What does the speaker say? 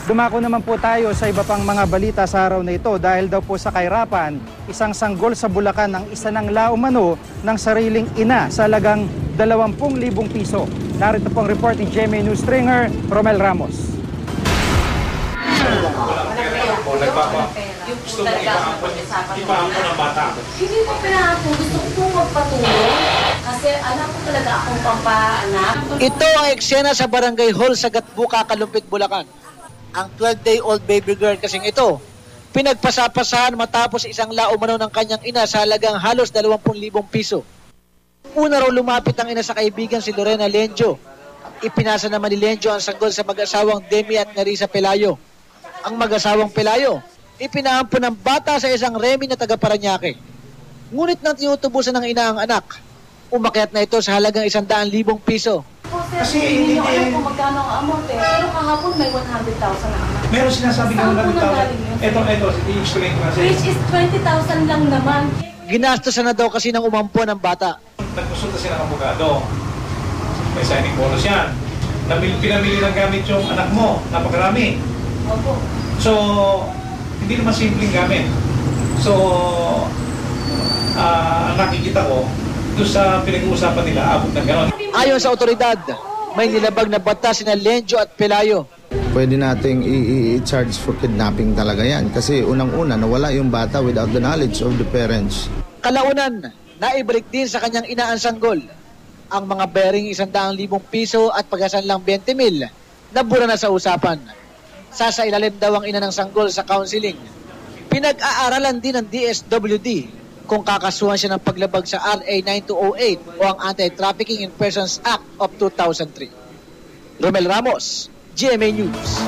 Dumako naman po tayo sa iba pang mga balita sa araw na ito dahil daw po sa kahirapan, isang sanggol sa Bulacan ang isa ng laumano ng sariling ina sa halagang 20,000 piso. Narito po ang report ni GMA News Stringer, Romel Ramos. Gusto mo ipahampo ng bata? Hindi ko pinahampo. Gusto ko pong magpatulong kasi anak ko talaga akong pampaanak. Ito ang eksena sa Barangay Hall sa Gatbuka, Kalumpit, Bulacan. Ang 12-day-old baby girl kasing ito, pinagpasapasahan matapos isang laumano ng kanyang ina sa halagang halos 20,000 piso. Una raw lumapit ang ina sa kaibigan si Lorena Lenjo. Ipinasa naman ni Lenjo ang sanggol sa mag-asawang Demi at Nerissa Pelayo. Ang mag-asawang Pelayo, ipinahampo ng bata sa isang Remy na taga Parañaque. Ngunit nang tinutubusan ng ina ang anak, umakyat na ito sa halagang 100,000 piso. Kasi hindi nyo alam kung magkano ang amount eh. Pero kahapon may 100,000 na amount. Meron sinasabi ka 100,000. Ito, i-explain ko na sa which is 20,000 lang naman. Ginastosan na daw kasi ng umampo ng bata. Nagkonsulta sila ng abogado. May signing bonus yan. Pinamili ng gamit yung anak mo. Napakarami. Opo. So, hindi naman simpleng gamit. So, nakikita ko, doon sa pinag-uusapan nila, abot ng gano'n. Ayon sa otoridad, may nilabag na batas sina Lenjo at Pelayo. Pwede nating i-charge for kidnapping talaga yan. Kasi unang-una, nawala yung bata without the knowledge of the parents. Kalaunan, naibalik din sa kanyang ina ang sanggol. Ang mga bearing 100,000 piso at pagasan lang 20,000, nabura na sa usapan. Sasailalim daw ang ina ng sanggol sa counseling. Pinag-aaralan din ng DSWD kung kakasuhan siya ng paglabag sa RA 9208 o ang Anti-Trafficking in Persons Act of 2003. Romel Ramos, GMA News.